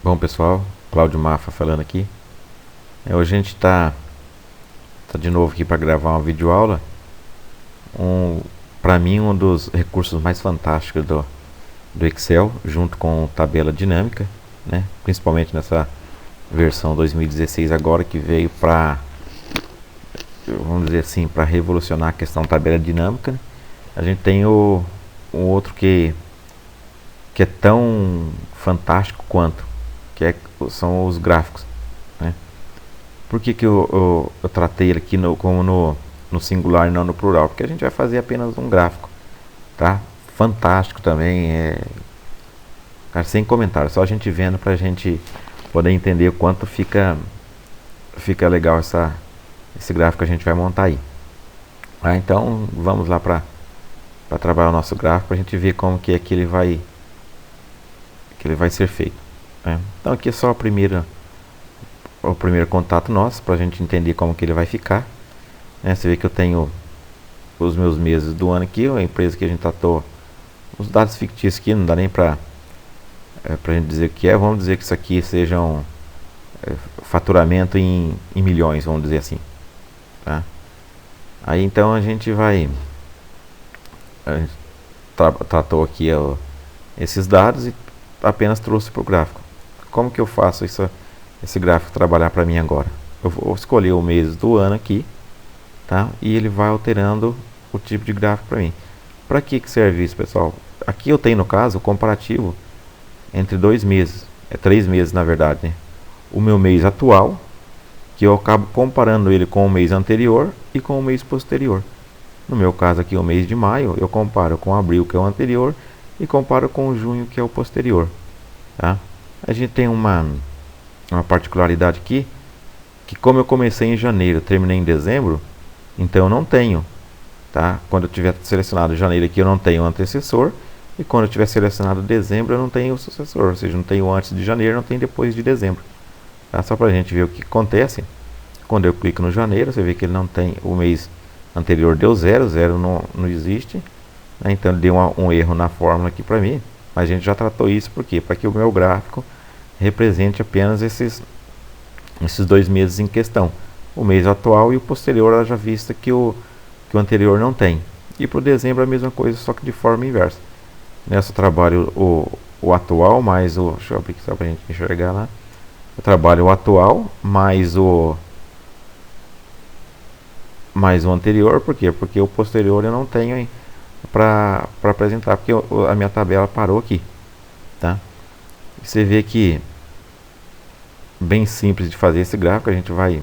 Bom pessoal, Cláudio Mafra falando aqui. Hoje a gente tá de novo aqui para gravar uma videoaula. Para mim, um dos recursos mais fantásticos do Excel, junto com tabela dinâmica, né? Principalmente nessa versão 2016 agora que veio para, vamos dizer assim, para revolucionar a questão tabela dinâmica. A gente tem um outro que é tão fantástico quanto, são os gráficos, né? Por que eu tratei ele aqui como no singular e não no plural? Porque a gente vai fazer apenas um gráfico, tá? Fantástico também, cara, sem comentário, só a gente vendo pra gente poder entender o quanto fica legal esse gráfico que a gente vai montar aí. Então vamos lá para trabalhar o nosso gráfico, para a gente ver como que ele vai ser feito, né? Então aqui é só o primeiro contato nosso, para a gente entender como que ele vai ficar, né? Você vê que eu tenho os meus meses do ano aqui, a empresa que a gente tratou, os dados fictícios aqui, não dá nem para a gente dizer o que é. Vamos dizer que isso aqui seja um faturamento em milhões, vamos dizer assim, tá? Aí então a gente tratou aqui esses dados e apenas trouxe para o gráfico. Como que eu faço esse gráfico trabalhar para mim agora? Eu vou escolher o mês do ano aqui, tá? E ele vai alterando o tipo de gráfico para mim. Para que serve isso, pessoal? Aqui eu tenho, no caso, o comparativo entre 2 meses, 3 meses na verdade, né? O meu mês atual, que eu acabo comparando ele com o mês anterior e com o mês posterior. No meu caso aqui, o mês de maio, eu comparo com abril, que é o anterior, e comparo com junho, que é o posterior, tá? A gente tem uma particularidade aqui, que como eu comecei em janeiro, terminei em dezembro, então eu não tenho, tá? Quando eu tiver selecionado janeiro aqui, eu não tenho o antecessor, e quando eu tiver selecionado dezembro, eu não tenho o sucessor, ou seja, não tenho antes de janeiro, não tenho depois de dezembro, tá? Só para a gente ver o que acontece. Quando eu clico no janeiro, você vê que ele não tem, o mês anterior deu 0, 0 não existe, né? Então ele deu um erro na fórmula aqui para mim, mas a gente já tratou isso, por quê? Para que o meu gráfico represente apenas esses 2 meses em questão, o mês atual e o posterior, já vista que o anterior não tem. E para o dezembro a mesma coisa, só que de forma inversa. Nessa eu trabalho o atual mais o, deixa eu abrir aqui só para a gente enxergar lá, eu trabalho o atual mais o anterior. Por quê? Porque o posterior eu não tenho para apresentar, porque a minha tabela parou aqui, tá? Você vê que bem simples de fazer esse gráfico, a gente vai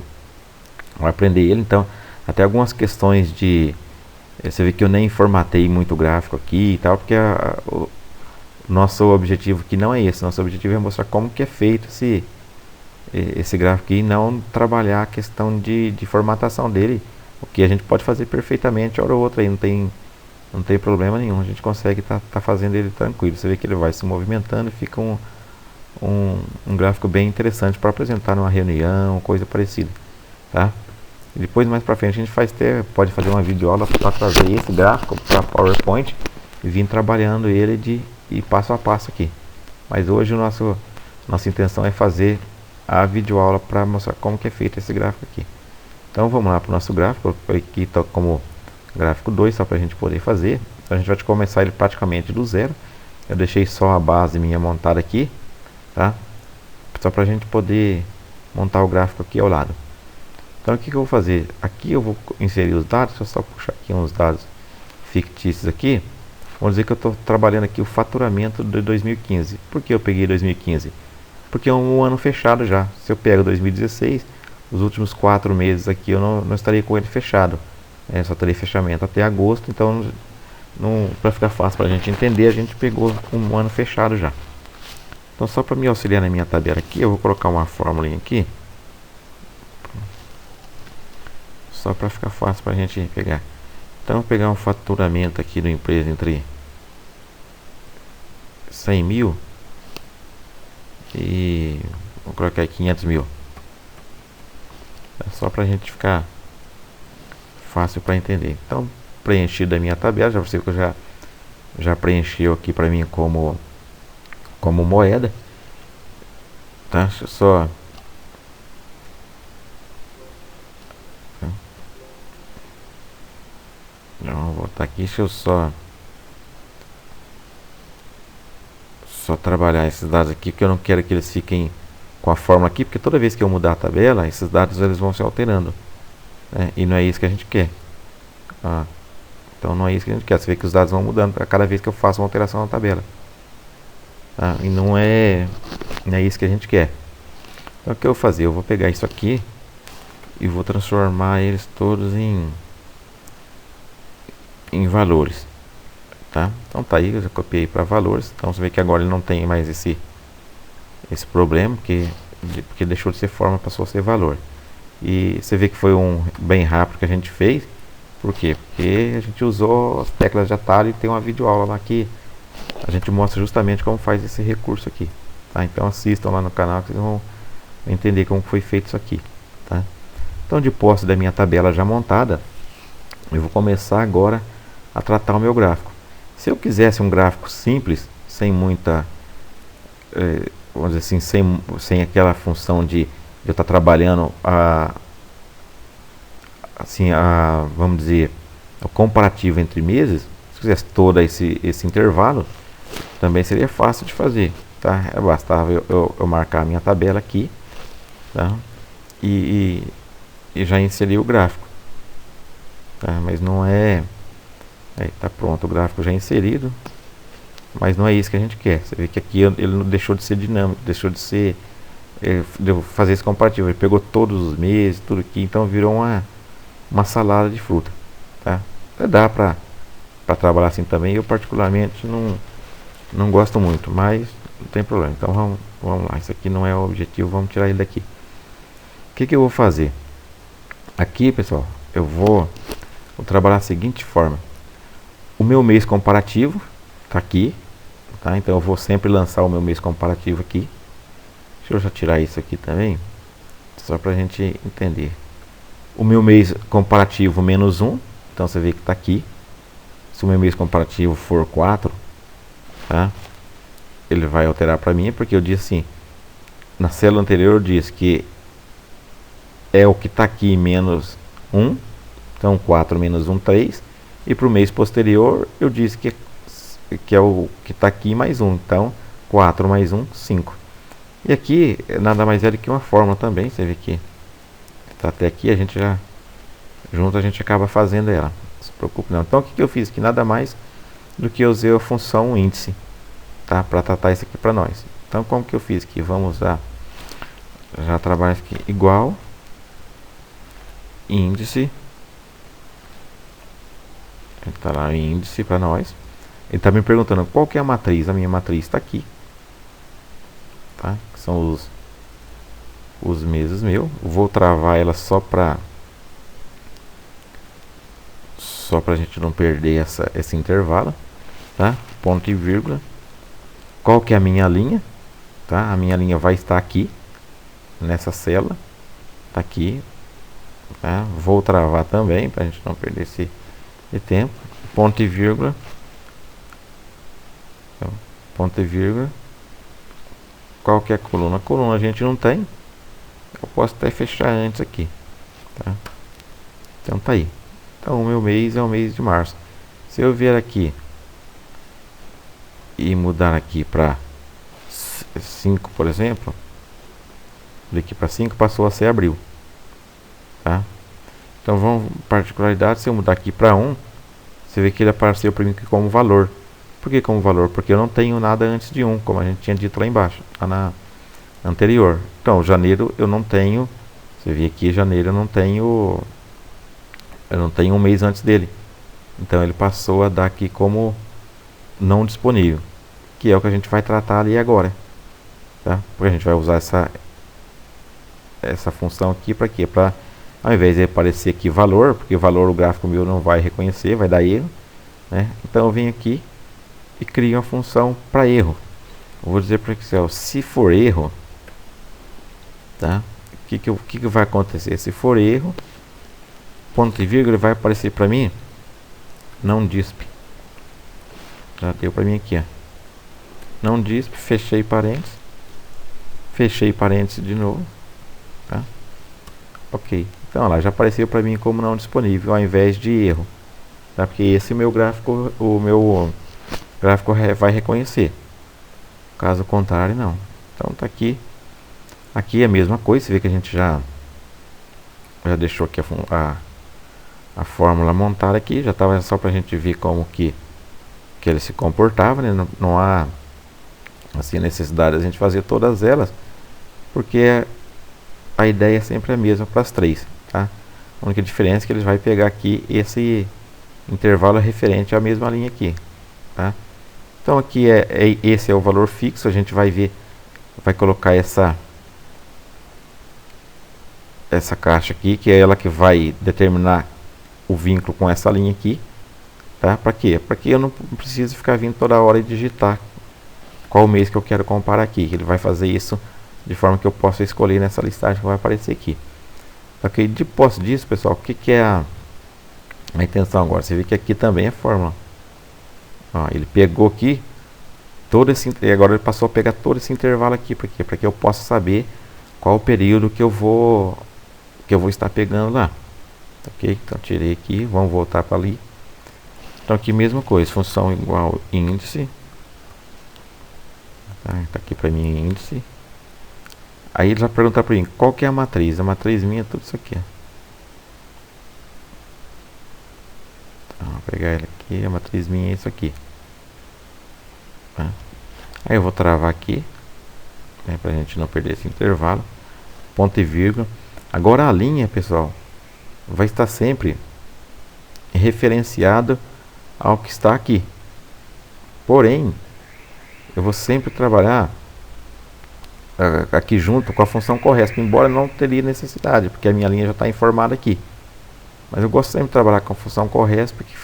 aprender ele. Então, até algumas questões você vê que eu nem formatei muito o gráfico aqui e tal, porque o nosso objetivo aqui não é esse. Nosso objetivo é mostrar como que é feito esse gráfico aqui, e não trabalhar a questão de formatação dele, o que a gente pode fazer perfeitamente hora ou outra aí, não tem problema nenhum, a gente consegue tá fazendo ele tranquilo. Você vê que ele vai se movimentando e fica um gráfico bem interessante para apresentar numa reunião, coisa parecida, tá? E depois mais para frente a gente pode fazer uma videoaula para trazer esse gráfico para PowerPoint e vir trabalhando ele e passo a passo aqui. Mas hoje nossa intenção é fazer a videoaula para mostrar como que é feito esse gráfico aqui. Então vamos lá para o nosso gráfico. Aqui está como gráfico 2, só para a gente poder fazer. Então a gente vai começar ele praticamente do zero. Eu deixei só a base minha montada aqui, tá? Só para a gente poder montar o gráfico aqui ao lado. Então o que eu vou fazer? Aqui eu vou inserir os dados. Deixa eu só puxar aqui uns dados fictícios aqui. Vamos dizer que eu estou trabalhando aqui o faturamento de 2015. Por que eu peguei 2015? Porque é um ano fechado já. Se eu pego 2016, os últimos 4 meses aqui eu não estaria com ele fechado, só teria fechamento até agosto. Então, para ficar fácil para a gente entender, a gente pegou um ano fechado já. Então, só para me auxiliar na minha tabela aqui, eu vou colocar uma fórmula aqui, só para ficar fácil para a gente pegar. Então, eu vou pegar um faturamento aqui da empresa entre 100 mil e vou colocar aí 500 mil. É só para a gente ficar fácil para entender. Então, preenchido a minha tabela, já você que já preencheu aqui para mim como moeda. Tá? Deixa eu só... Não, vou voltar aqui, deixa eu só trabalhar esses dados aqui, porque eu não quero que eles fiquem com a fórmula aqui, porque toda vez que eu mudar a tabela, esses dados eles vão se alterando, né? E não é isso que a gente quer. Então não é isso que a gente quer. Você vê que os dados vão mudando a cada vez que eu faço uma alteração na tabela, tá? E não é isso que a gente quer. Então o que eu vou fazer? Eu vou pegar isso aqui e vou transformar eles todos em valores, tá? Então tá aí, eu já copiei para valores. Então você vê que agora ele não tem mais esse problema, porque deixou de ser forma, passou a ser valor. E você vê que foi bem rápido que a gente fez. Por quê? Porque a gente usou as teclas de atalho e tem uma videoaula lá que a gente mostra justamente como faz esse recurso aqui, tá? Então assistam lá no canal que vocês vão entender como foi feito isso aqui, tá? Então, de posse da minha tabela já montada, eu vou começar agora a tratar o meu gráfico. Se eu quisesse um gráfico simples, sem muita, vamos dizer assim, sem aquela função de eu estar trabalhando vamos dizer, o comparativo entre meses, se quisesse todo esse intervalo, também seria fácil de fazer, tá? Bastava eu marcar a minha tabela aqui, tá? E já inserir o gráfico, tá? Mas não é... Aí tá pronto, o gráfico já inserido, mas não é isso que a gente quer. Você vê que aqui ele não deixou de ser dinâmico, deixou de ser... de eu fazer esse comparativo, ele pegou todos os meses, tudo aqui, então virou uma salada de fruta, tá? Dá pra trabalhar assim também. Eu particularmente não gosto muito, mas não tem problema. Então vamos lá, isso aqui não é o objetivo, vamos tirar ele daqui. O que eu vou fazer? Aqui, pessoal, eu vou trabalhar da seguinte forma. O meu mês comparativo tá aqui, tá? Então eu vou sempre lançar o meu mês comparativo aqui. Deixa eu já tirar isso aqui também, só pra gente entender. O meu mês comparativo menos 1, então você vê que está aqui. Se o meu mês comparativo for 4, tá? Ele vai alterar para mim, porque eu disse assim, na célula anterior eu disse que é o que está aqui menos 1, então 4 menos 1, 3. E para o mês posterior eu disse que é o que está aqui mais 1, então 4 mais 1, 5. E aqui nada mais é do que uma fórmula também, você vê que tá até aqui, a gente já junto a gente acaba fazendo ela, não se preocupe não. Então o que eu fiz aqui? Nada mais do que eu usei a função índice, tá? Para tratar isso aqui para nós. Então como que eu fiz aqui? Vamos usar, já trabalho aqui igual índice, tá lá o índice para nós. Ele está me perguntando qual que é a matriz. A minha matriz está aqui, tá? Que são os meses meu. Vou travar ela só para a gente não perder esse intervalo, tá? Ponto e vírgula. Qual que é a minha linha, tá? A minha linha vai estar aqui nessa célula, tá aqui, tá? Vou travar também para a gente não perder esse tempo. Ponto e vírgula. Então, ponto e vírgula. Qual que é a coluna? A coluna a gente não tem. Eu posso até fechar antes aqui, tá? Então tá aí. Então o meu mês é o mês de março. Se eu vier aqui e mudar aqui para 5, por exemplo, daqui para 5 passou a ser abril, tá? Então vamos particularidade. Se eu mudar aqui para 1, você vê que ele apareceu para mim aqui como valor. Por que como valor? Porque eu não tenho nada antes de 1, como a gente tinha dito lá embaixo, lá na anterior. Então janeiro eu não tenho. Você vê aqui janeiro eu não tenho um mês antes dele. Então ele passou a dar aqui como não disponível, que é o que a gente vai tratar ali agora, tá? Porque a gente vai usar essa função aqui para quê? Para, ao invés de aparecer aqui valor, porque valor o gráfico meu não vai reconhecer, vai dar erro, né? Então eu venho aqui e crio uma função para erro. Eu vou dizer para o Excel, se for erro, tá? O que vai acontecer? Se for erro, ponto e vírgula vai aparecer para mim não disp. Já deu para mim aqui, ó. Não disp, fechei parênteses, Fechei parênteses de novo, tá? Ok. Então lá já apareceu para mim como não disponível ao invés de erro, tá? Porque esse o meu gráfico vai reconhecer. Caso contrário, não. Então tá aqui. Aqui é a mesma coisa. Você vê que a gente já deixou aqui a fórmula montada aqui. Já estava só para a gente ver como que ele se comportava, né? Não há assim necessidade de a gente fazer todas elas, porque a ideia é sempre a mesma para as três, tá? A única diferença é que ele vai pegar aqui esse intervalo referente à mesma linha aqui, tá? Então aqui esse é o valor fixo. A gente vai ver, vai colocar essa caixa aqui, que é ela que vai determinar o vínculo com essa linha aqui, tá? Para quê? Para que eu não preciso ficar vindo toda hora e digitar qual mês que eu quero comparar aqui. Ele vai fazer isso de forma que eu possa escolher nessa listagem que vai aparecer aqui. Ok? Depois disso, pessoal, o que é a intenção agora? Você vê que aqui também é fórmula. Ó, ele pegou aqui todo esse, e agora ele passou a pegar todo esse intervalo aqui. Por quê? Para que eu possa saber qual o período que eu vou estar pegando lá. Ok? Então tirei aqui, vamos voltar para ali. Então aqui mesma coisa, função igual índice. Tá aqui para mim índice. Aí ele vai perguntar para mim qual que é a matriz. A matriz minha é tudo isso aqui. Então, vou pegar ele aqui, a matriz minha é isso aqui. Tá? Aí eu vou travar aqui, né, para a gente não perder esse intervalo. Ponto e vírgula. Agora a linha, pessoal, vai estar sempre referenciado ao que está aqui. Porém, eu vou sempre trabalhar aqui junto com a função corresp, embora não teria necessidade, porque a minha linha já está informada aqui. Mas eu gosto sempre de trabalhar com a função corresp, porque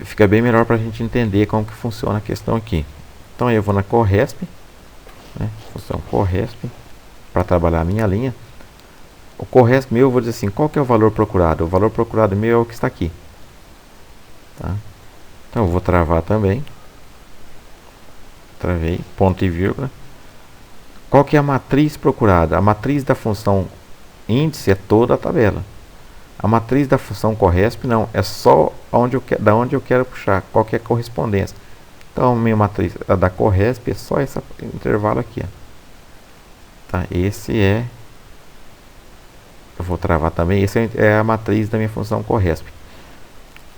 fica bem melhor para a gente entender como que funciona a questão aqui. Então aí eu vou na corresp, né, função corresp, para trabalhar a minha linha. O corresp meu, eu vou dizer assim, qual que é o valor procurado? O valor procurado meu é o que está aqui. Tá? Então eu vou travar também. Travei, ponto e vírgula. Qual que é a matriz procurada? A matriz da função índice é toda a tabela. A matriz da função corresp não, é só da onde eu quero puxar, qual que é a correspondência. Então minha matriz a da corresp é só esse intervalo aqui. Ó. Tá? Esse é... Eu vou travar também. Esse é a matriz da minha função corresp.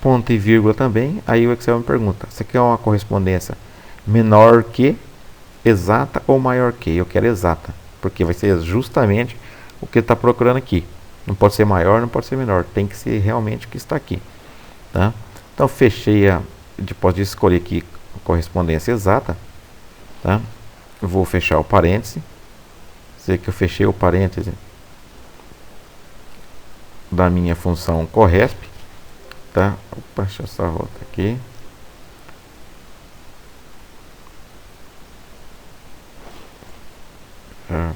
Ponto e vírgula também. Aí o Excel me pergunta, você quer uma correspondência menor que, exata ou maior que? Eu quero exata, porque vai ser justamente o que ele está procurando aqui. Não pode ser maior, não pode ser menor, tem que ser realmente o que está aqui, tá? Então fechei depois de escolher aqui a correspondência exata, tá? Eu vou fechar o parêntese. Sei que eu fechei o parêntese da minha função corresp, tá? Opa, deixa eu só voltar aqui.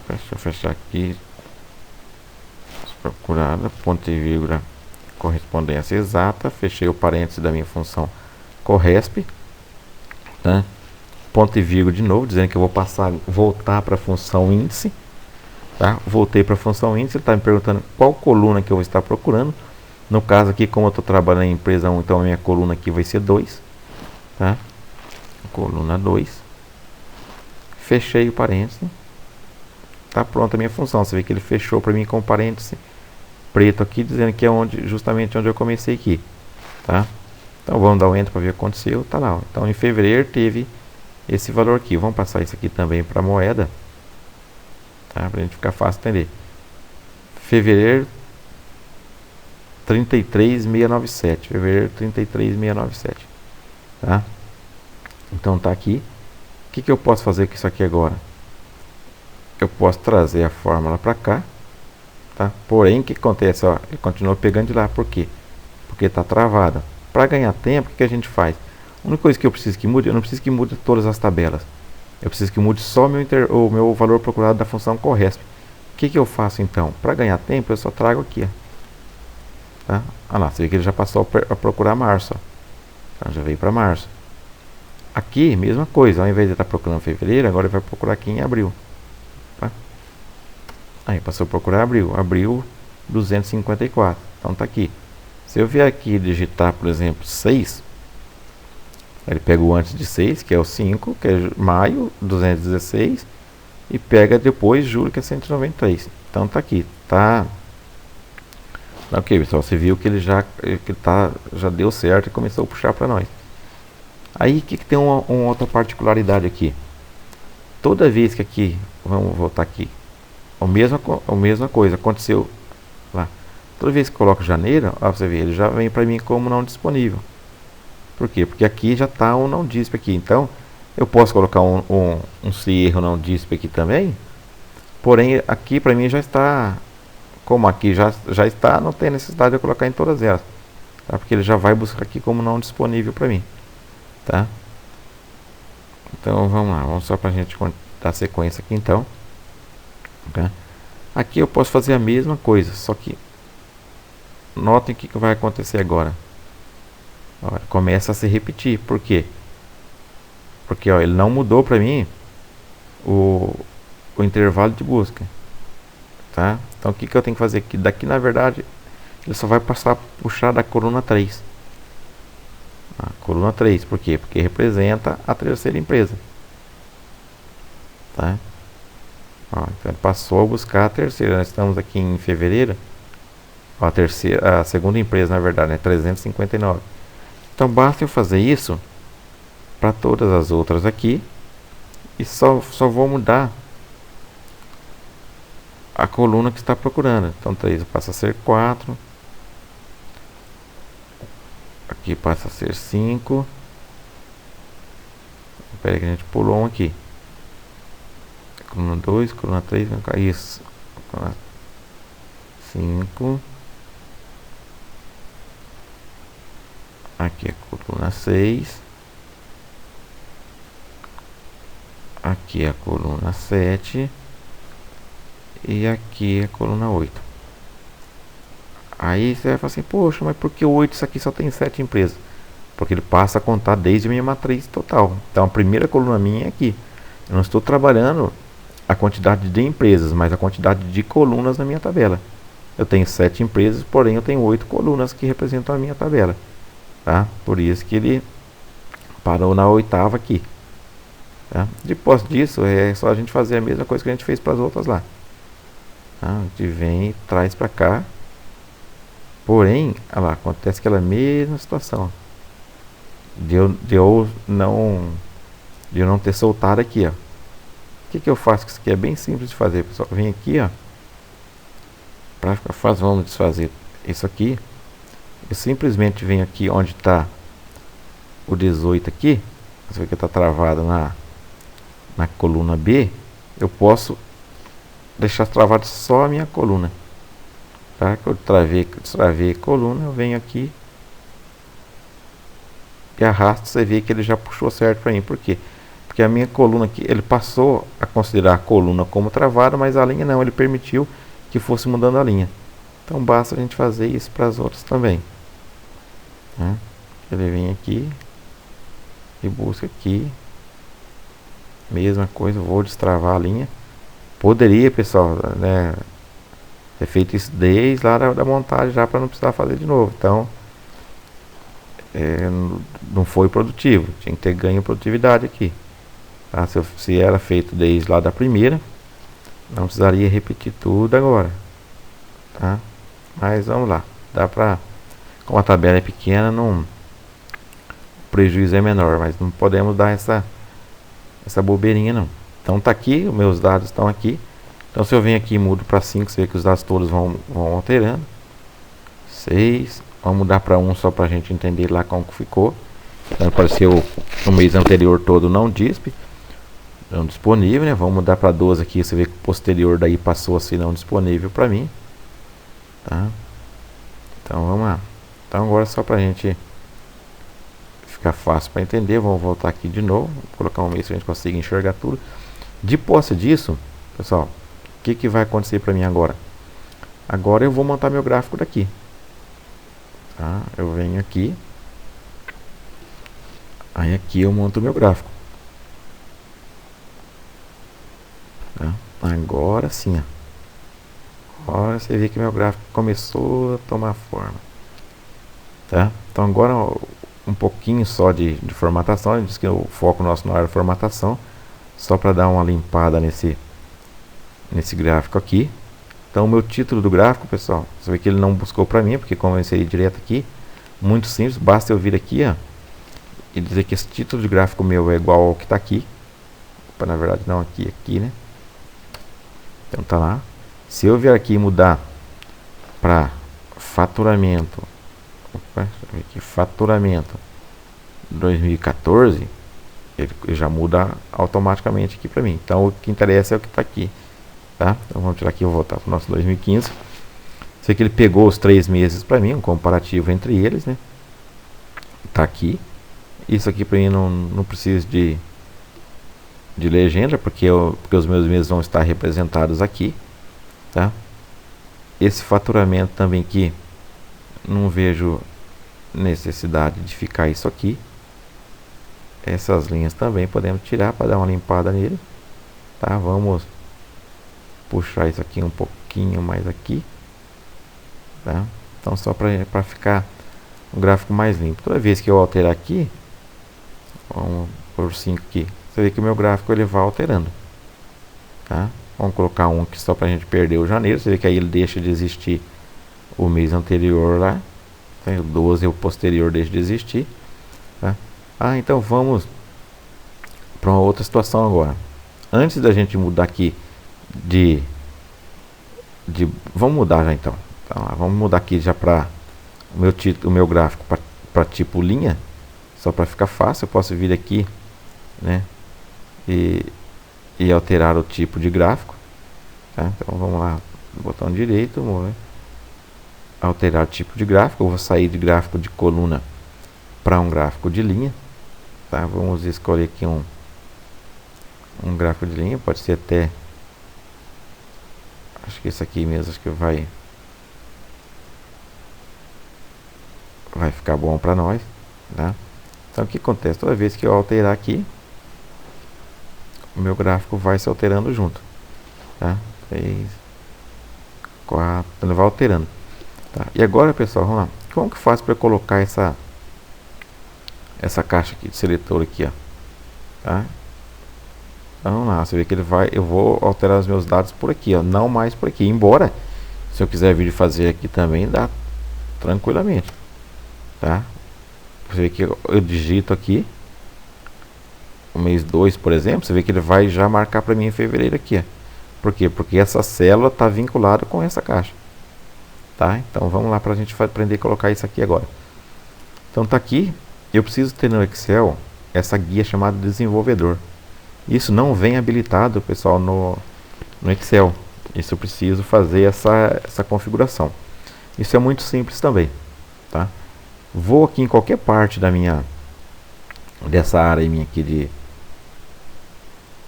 Deixa eu fechar aqui. Procurada, ponto e vírgula, correspondência exata. Fechei o parêntese da minha função corresp, tá? Ponto e vírgula de novo, dizendo que eu vou voltar para a função índice, tá? Voltei para a função índice. Ele está me perguntando qual coluna que eu vou estar procurando. No caso aqui, como eu estou trabalhando em empresa 1, então a minha coluna aqui vai ser 2, tá? Coluna 2. Fechei o parêntese. Tá pronta a minha função. Você vê que ele fechou para mim com o parêntese preto aqui, dizendo que é justamente onde eu comecei aqui, tá? Então vamos dar um enter para ver o que aconteceu. Tá lá, ó. Então em fevereiro teve esse valor aqui. Vamos passar isso aqui também para moeda, tá? Para a gente ficar fácil entender. Fevereiro 33.697. Fevereiro 33.697, tá? Então tá aqui. O que eu posso fazer com isso aqui agora? Eu posso trazer a fórmula para cá, tá? Porém, o que acontece? Ó, ele continua pegando de lá. Por quê? Porque está travado. Para ganhar tempo, o que a gente faz? A única coisa que eu preciso que mude, eu não preciso que mude todas as tabelas. Eu preciso que mude só o meu valor procurado da função corresp. O que eu faço então? Para ganhar tempo, eu só trago aqui. Ó. Tá? Olha lá, você vê que ele já passou a procurar março. Ó. Então, já veio para março. Aqui, mesma coisa. Ao invés de estar procurando fevereiro, agora ele vai procurar aqui em abril. Aí passou a procurar abril. Abril 254. Então tá aqui. Se eu vier aqui digitar, por exemplo, 6, ele pega o antes de 6, que é o 5, que é maio 216, e pega depois julho, que é 193. Então tá aqui, tá. Ok, pessoal, você viu que ele já deu certo e começou a puxar para nós. Aí que tem uma outra particularidade aqui. Toda vez que aqui, vamos voltar aqui, a mesma coisa aconteceu lá. Toda vez que eu coloco janeiro, ó, você vê, ele já vem para mim como não disponível. Por quê? Porque aqui já está um não disp aqui. Então, eu posso colocar um se erro não disp aqui também. Porém, aqui para mim já está, como aqui já está, não tem necessidade de eu colocar em todas elas. Tá? Porque ele já vai buscar aqui como não disponível para mim. Tá? Então, vamos lá. Vamos só para a gente dar sequência aqui então. Tá? Aqui eu posso fazer a mesma coisa, só que notem o que vai acontecer agora. Ó, começa a se repetir. Por quê? Porque ó, ele não mudou para mim o intervalo de busca. Tá? Então o que eu tenho que fazer aqui? Daqui na verdade ele só vai passar a puxar da coluna 3. A coluna 3, por quê? Porque representa a terceira empresa. Tá? Ó, então ele passou a buscar a terceira. Nós estamos aqui em fevereiro. Ó, a segunda empresa na verdade é 359. Então basta eu fazer isso para todas as outras aqui e só vou mudar a coluna que está procurando. Então 3 passa a ser 4, aqui passa a ser 5. Espera que a gente pulou um aqui. Coluna 2, coluna 3, isso. Coluna 5. Aqui é a coluna 6. Aqui é a coluna 7. E aqui é a coluna 8. Aí você vai falar assim, poxa, mas por que 8? Isso aqui só tem 7 empresas. Porque ele passa a contar desde a minha matriz total. Então a primeira coluna minha é aqui. Eu não estou trabalhando a quantidade de empresas, mas a quantidade de colunas na minha tabela. Eu tenho 7 empresas, porém eu tenho 8 colunas que representam a minha tabela. Tá? Por isso que ele parou na 8ª aqui. Tá? Depois disso, é só a gente fazer a mesma coisa que a gente fez para as outras lá. Tá? A gente vem e traz para cá. Porém, olha lá, acontece aquela mesma situação. De eu não ter soltado aqui, ó. O que eu faço? Isso aqui é bem simples de fazer, pessoal. Vem aqui, ó. Para ficar fácil, vamos desfazer isso aqui. Eu simplesmente venho aqui onde está o 18 aqui. Você vê que está travado na coluna B. Eu posso deixar travado só a minha coluna. Tá? Que eu travei a coluna, eu venho aqui e arrasto. Você vê que ele já puxou certo para mim. Por quê? Porque a minha coluna aqui, ele passou a considerar a coluna como travada, mas a linha não, ele permitiu que fosse mudando a linha. Então basta a gente fazer isso para as outras também. Tá? Ele vem aqui e busca aqui, mesma coisa, vou destravar a linha. Poderia, pessoal, né, ter feito isso desde lá da montagem já para não precisar fazer de novo. Então não foi produtivo, tinha que ter ganho produtividade aqui. Tá? Se era feito desde lá da primeira, não precisaria repetir tudo agora. Tá? Mas vamos lá, dá pra, como a tabela é pequena, não, o prejuízo é menor, mas não podemos dar essa bobeirinha não. Então tá aqui, os meus dados estão aqui. Então se eu venho aqui e mudo para 5, você vê que os dados todos vão alterando. 6, vamos mudar para 1 só para a gente entender lá como que ficou. Então apareceu no mês anterior todo não disp, não disponível, né? Vamos mudar para 12 aqui, você vê que o posterior daí passou a ser não disponível para mim. Tá? Então vamos lá. Então agora só para a gente ficar fácil para entender, vamos voltar aqui de novo, vou colocar um mês para a gente conseguir enxergar tudo. De posse disso, pessoal, o que vai acontecer para mim agora? Agora eu vou montar meu gráfico daqui. Tá? Eu venho aqui, aí aqui eu monto o meu gráfico. Tá? Agora sim, ó. Agora você vê que meu gráfico começou a tomar forma, tá? Então agora um pouquinho só de formatação. Ele diz que o foco nosso não era formatação, só para dar uma limpada nesse gráfico aqui. Então o meu título do gráfico, pessoal, você vê que ele não buscou para mim, porque como eu inseri direto aqui, muito simples, basta eu vir aqui, ó, e dizer que esse título de gráfico meu é igual ao que está aqui. Opa, na verdade não, aqui, né? Então tá lá. Se eu vier aqui e mudar para faturamento, opa, deixa eu ver aqui, faturamento 2014, ele já muda automaticamente aqui para mim. Então o que interessa é o que está aqui, tá? Então vamos tirar aqui e voltar para o nosso 2015. Sei que ele pegou os 3 meses para mim, um comparativo entre eles, né? Tá aqui. Isso aqui para mim não precisa de legenda, porque os meus meses vão estar representados aqui, tá? Esse faturamento também aqui, não vejo necessidade de ficar isso aqui. Essas linhas também podemos tirar para dar uma limpada nele, tá? Vamos puxar isso aqui um pouquinho mais aqui, tá? Então só para ficar um gráfico mais limpo. Toda vez que eu alterar aqui, vamos por 5 aqui, você vê que o meu gráfico ele vai alterando, tá? Vamos colocar um aqui só para a gente perder o janeiro. Você vê que aí ele deixa de existir o mês anterior lá, então, o 12 o posterior deixa de existir, tá? Então vamos para uma outra situação agora. Antes da gente mudar aqui vamos mudar já então. Então vamos mudar aqui já para o meu gráfico para tipo linha, só para ficar fácil. Eu posso vir aqui, né, e alterar o tipo de gráfico, tá? Então vamos lá, botão direito, alterar tipo de gráfico. Eu vou sair de gráfico de coluna para um gráfico de linha, tá? Vamos escolher aqui um gráfico de linha, pode ser até, acho que esse aqui mesmo, acho que vai ficar bom para nós, tá? Então o que acontece? Toda vez que eu alterar aqui, o meu gráfico vai se alterando junto, tá? 3, 4, ele vai alterando, tá? E agora, pessoal, vamos lá. Como que faz para colocar essa caixa aqui de seletor aqui, ó, tá? Então, vamos lá, você vê que eu vou alterar os meus dados por aqui, ó, não mais por aqui. Embora, se eu quiser vir fazer aqui também, dá tranquilamente, tá? Você vê que eu digito aqui o mês 2, por exemplo, você vê que ele vai já marcar para mim em fevereiro aqui, ó. Por quê? Porque essa célula está vinculada com essa caixa, tá? Então vamos lá para a gente aprender a colocar isso aqui agora. Então tá aqui, eu preciso ter no Excel essa guia chamada desenvolvedor. Isso não vem habilitado, pessoal, no Excel. Isso eu preciso fazer essa configuração. Isso é muito simples também, tá? Vou aqui em qualquer parte dessa área minha aqui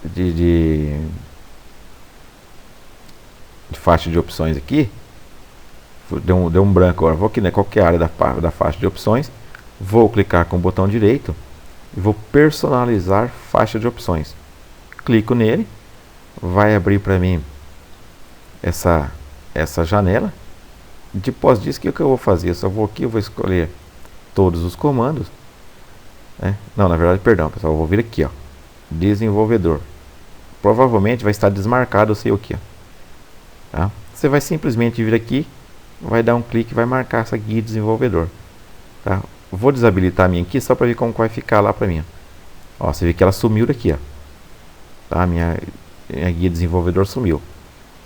de faixa de opções aqui. Deu um branco agora. Vou aqui, né, qualquer área da faixa de opções. Vou clicar com o botão direito e vou personalizar faixa de opções. Clico nele, vai abrir para mim essa janela. Depois disso, o que eu vou fazer? Eu só vou aqui, eu vou escolher todos os comandos, né? Não, na verdade, perdão, pessoal, eu vou vir aqui, ó, desenvolvedor. Provavelmente vai estar desmarcado o seu aqui, ó, tá? Você vai simplesmente vir aqui, vai dar um clique e vai marcar essa guia desenvolvedor, tá? Vou desabilitar a minha aqui só para ver como vai ficar lá para mim, ó. Você vê que ela sumiu daqui, ó, tá? Minha guia desenvolvedor sumiu.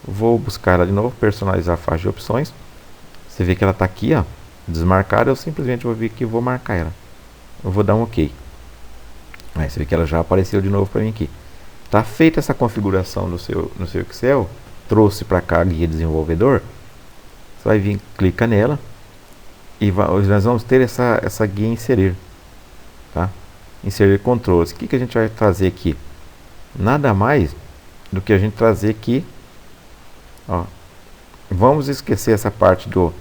Vou buscar ela de novo, personalizar a faixa de opções. Você vê que ela está aqui, ó, desmarcada. Eu simplesmente vou vir aqui e vou marcar ela. Eu vou dar um OK. Aí você vê que ela já apareceu de novo para mim aqui. Tá feita essa configuração no seu Excel. Trouxe para cá a guia desenvolvedor. Você vai vir, clica nela e nós vamos ter essa guia inserir, tá? Inserir controles. O que a gente vai trazer aqui? Nada mais do que a gente trazer aqui, ó. Vamos esquecer essa parte do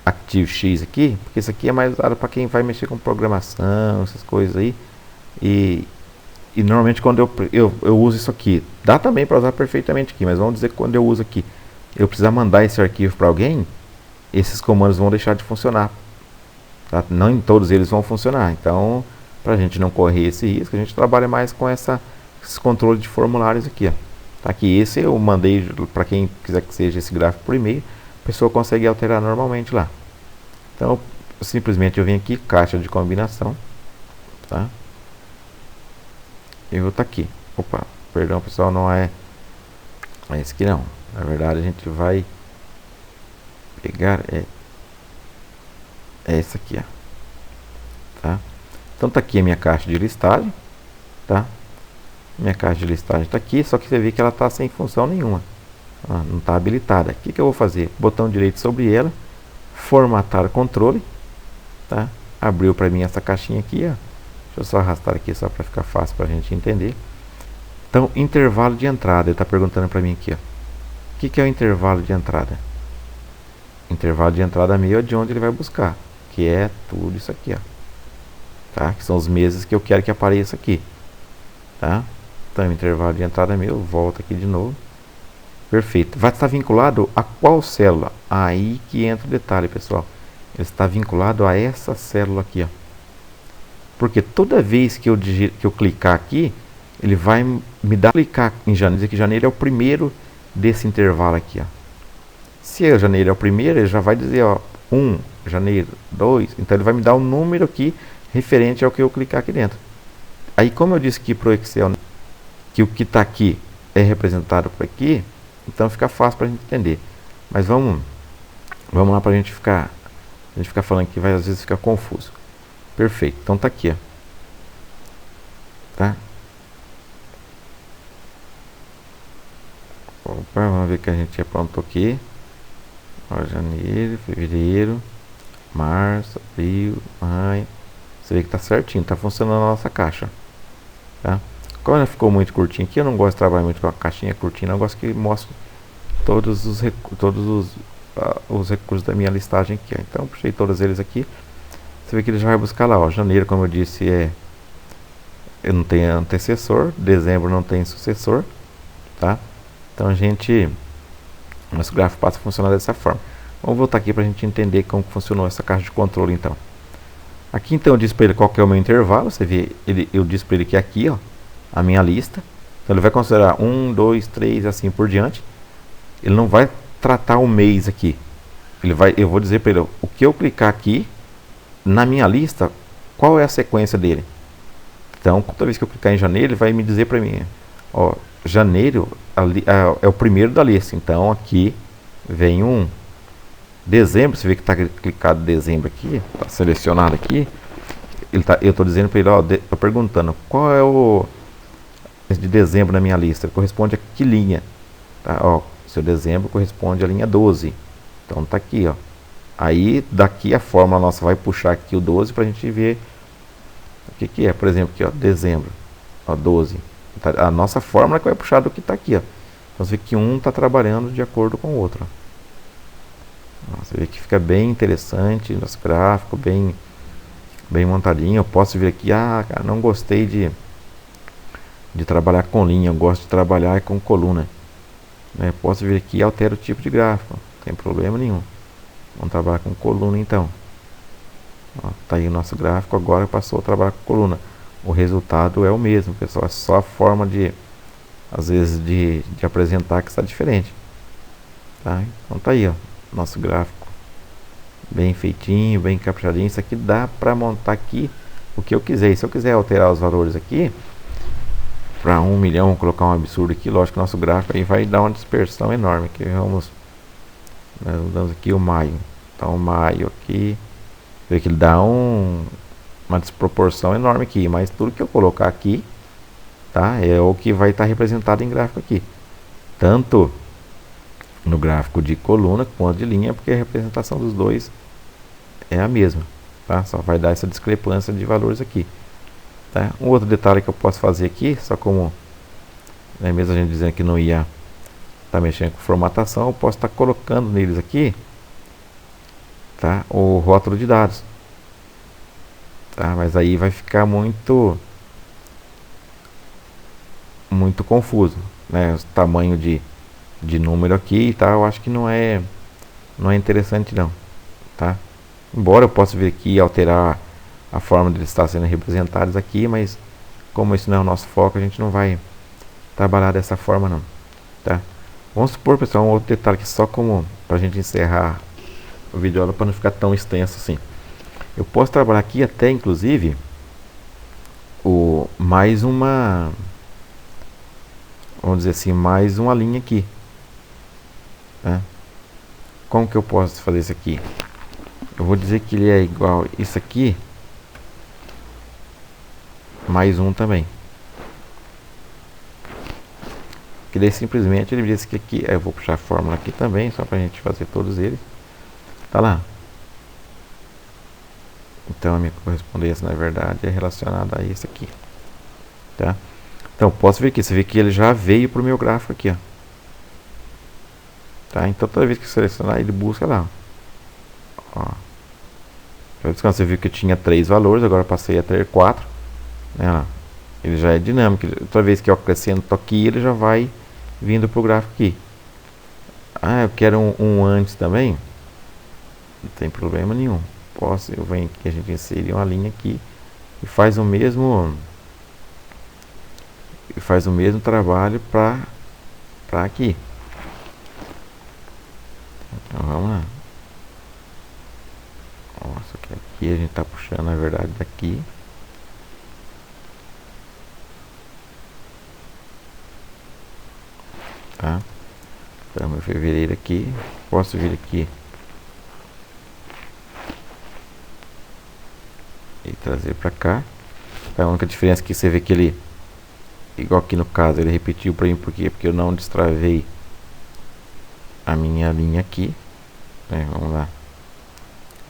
ActiveX aqui, porque isso aqui é mais usado para quem vai mexer com programação, essas coisas aí. E normalmente quando eu uso isso aqui, dá também para usar perfeitamente aqui, mas vamos dizer que quando eu uso aqui eu precisar mandar esse arquivo para alguém, esses comandos vão deixar de funcionar. Tá? Não em todos eles vão funcionar. Então, para a gente não correr esse risco, a gente trabalha mais com esse controle de formulários aqui. Ó. Tá? Aqui esse eu mandei para quem quiser que seja esse gráfico por e-mail, a pessoa consegue alterar normalmente lá. Então, simplesmente eu venho aqui, caixa de combinação. Tá? Eu vou estar aqui. Opa, perdão pessoal, não é esse aqui não. Na verdade a gente vai pegar esse aqui, ó. Tá? Então tá aqui a minha caixa de listagem, tá? Minha caixa de listagem está aqui, só que você vê que ela está sem função nenhuma. Não está habilitada. O que eu vou fazer? Botão direito sobre ela, formatar controle, tá? Abriu para mim essa caixinha aqui, ó. Deixa eu só arrastar aqui só para ficar fácil para a gente entender. Então, intervalo de entrada, ele está perguntando para mim aqui, ó. O que é o intervalo de entrada? Intervalo de entrada meu é de onde ele vai buscar, que é tudo isso aqui, ó. Tá? Que são os meses que eu quero que apareça aqui, tá? Então, intervalo de entrada meu, volta aqui de novo. Perfeito. Vai estar vinculado a qual célula? Aí que entra o detalhe, pessoal. Ele está vinculado a essa célula aqui, ó. Porque toda vez que eu clicar aqui, ele vai me dar clicar em janeiro, dizer que janeiro é o primeiro desse intervalo aqui, ó. Se janeiro é o primeiro, ele já vai dizer, ó, 1, janeiro, 2. Então ele vai me dar um número aqui referente ao que eu clicar aqui dentro. Aí, como eu disse que para o Excel que o que está aqui é representado por aqui, então fica fácil para a gente entender. Mas vamos lá para a gente ficar falando que vai às vezes ficar confuso. Perfeito. Então tá aqui, ó. Tá? Opa, vamos ver que a gente aprontou aqui. Ó, janeiro, fevereiro, março, abril, maio. Você vê que tá certinho, tá funcionando a nossa caixa. Tá? Como ela ficou muito curtinho aqui, eu não gosto de trabalhar muito com a caixinha curtinha, eu gosto que mostre todos os recursos da minha listagem aqui. Ó. Então, puxei todos eles aqui. Você vê que ele já vai buscar lá, ó. Janeiro, como eu disse, eu não tenho antecessor, dezembro não tem sucessor, tá? Então nosso gráfico passa a funcionar dessa forma. Vamos voltar aqui para a gente entender como funcionou essa caixa de controle, então. Aqui, então, eu disse para ele qual que é o meu intervalo. Você vê, eu disse para ele que aqui, ó, a minha lista. Então, ele vai considerar 1, 2, 3, assim por diante. Ele não vai tratar o mês aqui. Eu vou dizer para ele, o que eu clicar aqui, na minha lista, qual é a sequência dele. Então, toda vez que eu clicar em janeiro, ele vai me dizer para mim, ó, janeiro é o primeiro da lista. Então, aqui vem um dezembro. Você vê que está clicado dezembro aqui, está selecionado aqui. Eu estou dizendo para ele, ó, estou perguntando qual é o de dezembro na minha lista. Ele corresponde a que linha? Tá, ó, seu dezembro corresponde à linha 12. Então, tá aqui, ó. Aí, daqui a fórmula nossa vai puxar aqui o 12 para a gente ver o que é. Por exemplo, aqui, ó, dezembro, ó, 12. A nossa fórmula que vai puxar do que está aqui, ó. Então, você vê que um está trabalhando de acordo com o outro. Ó. Você vê que fica bem interessante nosso gráfico, bem montadinho. Eu posso vir aqui, cara, não gostei de trabalhar com linha, eu gosto de trabalhar com coluna. Posso vir aqui e altero o tipo de gráfico, não tem problema nenhum. Vamos trabalhar com coluna então. Ó, tá aí o nosso gráfico, agora passou a trabalhar com coluna. O resultado é o mesmo, pessoal, é só a forma às vezes de apresentar que está diferente. Tá? Então tá aí, ó, nosso gráfico bem feitinho, bem caprichadinho. Isso aqui dá para montar aqui o que eu quiser. E se eu quiser alterar os valores aqui para 1 milhão, vou colocar um absurdo aqui, lógico que o nosso gráfico aí vai dar uma dispersão enorme. Aqui nós mudamos aqui o maio. Então, o maio aqui, vê que ele dá uma desproporção enorme aqui, mas tudo que eu colocar aqui, tá, é o que vai estar representado em gráfico aqui. Tanto no gráfico de coluna quanto de linha, porque a representação dos dois é a mesma, tá? Só vai dar essa discrepância de valores aqui. Tá? Um outro detalhe que eu posso fazer aqui, só como mesmo a gente dizendo que não ia estar mexendo com formatação, eu posso estar colocando neles aqui, tá, o rótulo de dados, tá? Mas aí vai ficar muito confuso, né? O tamanho de de número aqui e tal, eu acho que não é interessante não, tá? Embora eu possa vir aqui e alterar a forma de eles estar sendo representados aqui, mas como esse não é o nosso foco, a gente não vai trabalhar dessa forma não, tá? Vamos supor, pessoal, um outro detalhe que só como pra gente encerrar o vídeo para não ficar tão extenso assim. Eu posso trabalhar aqui até inclusive mais uma, vamos dizer assim, mais uma linha aqui, tá? Como que eu posso fazer isso aqui? Eu vou dizer que ele é igual isso aqui mais um também. Que daí simplesmente ele diz que aqui, eu vou puxar a fórmula aqui também, só pra gente fazer todos eles. Tá lá. Então a minha correspondência na verdade é relacionada a esse aqui, tá? Então posso ver aqui, você vê que ele já veio pro meu gráfico aqui, ó. Tá? Então toda vez que selecionar ele busca lá, ó. Você viu que eu tinha 3 valores, agora passei a ter 4, né? Ele já é dinâmico, toda vez que eu acrescento aqui ele já vai vindo pro gráfico aqui. Ah, eu quero um antes também, não tem problema nenhum. Eu venho aqui, a gente insere uma linha aqui e faz o mesmo trabalho para aqui. Então vamos lá. Nossa, aqui a gente está puxando na verdade daqui. Tá? Então meu fevereiro aqui, posso vir aqui e trazer para cá. A única diferença é que você vê que ele, igual aqui no caso, ele repetiu para mim, por quê? Porque eu não destravei a minha linha aqui, né? Vamos lá,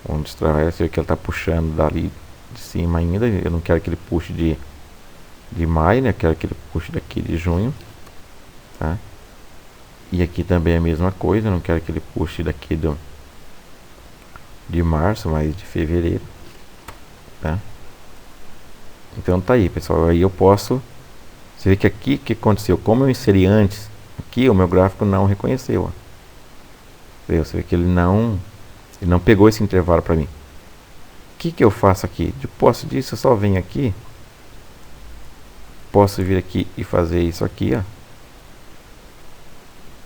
vamos destravar. Você vê que ele está puxando dali de cima ainda. Eu não quero que ele puxe de maio, né? Eu quero que ele puxe daqui de junho, tá? E aqui também é a mesma coisa, eu não quero que ele puxe daqui de março, mas de fevereiro, tá? Então tá aí, pessoal. Aí eu posso, você vê que aqui o que aconteceu, como eu inseri antes aqui, o meu gráfico não reconheceu, ó. Você vê que ele não pegou esse intervalo para mim. O que eu faço aqui? De posse disso, eu só venho aqui, posso vir aqui e fazer isso aqui, ó,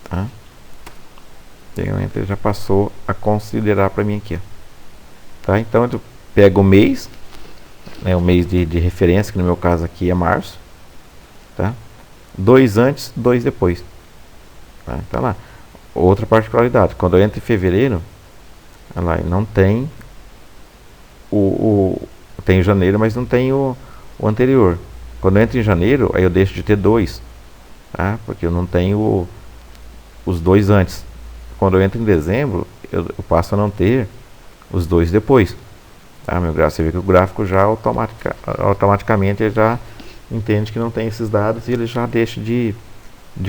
tá? Ele já passou a considerar para mim aqui, ó. Tá? Então eu pego o mês, né, o mês de referência, que no meu caso aqui é março, tá? 2 antes, 2 depois, tá? Então lá, outra particularidade, quando eu entro em fevereiro, olha lá, não tem tem janeiro, mas não tem o anterior. Quando eu entro em janeiro, aí eu deixo de ter 2, tá? Porque eu não tenho os 2 antes. Quando eu entro em dezembro, eu passo a não ter os 2 depois, tá? Meu gráfico, você vê que o gráfico já automaticamente ele já entende que não tem esses dados e ele já deixa de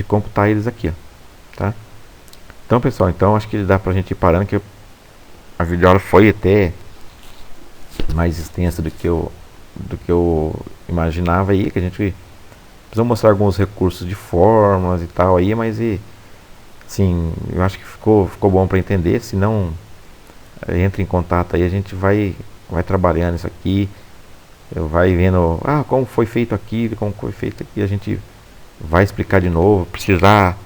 computar eles aqui, ó, tá? Então, pessoal, então acho que dá pra gente ir parando, que a videoaula foi até mais extensa do que eu imaginava aí, que a gente precisou mostrar alguns recursos de fórmulas e tal aí, mas sim, eu acho que ficou bom para entender. Se não, entre em contato aí, a gente vai trabalhando isso aqui, vai vendo como foi feito aqui, como foi feito aqui, a gente vai explicar de novo. Precisar,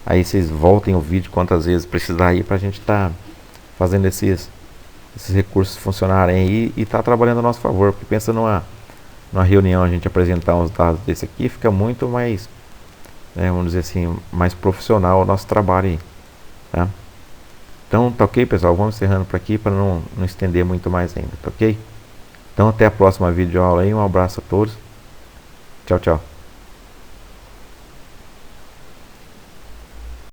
aí vocês voltem o vídeo quantas vezes precisar aí, pra gente estar fazendo esses recursos funcionarem aí e tá trabalhando a nosso favor. Porque pensa numa reunião, a gente apresentar uns dados desse aqui, fica muito mais, né, vamos dizer assim, mais profissional o nosso trabalho aí, tá? Então tá ok, pessoal, vamos encerrando por aqui para não estender muito mais ainda, tá ok? Então até a próxima videoaula aí, um abraço a todos, tchau, tchau.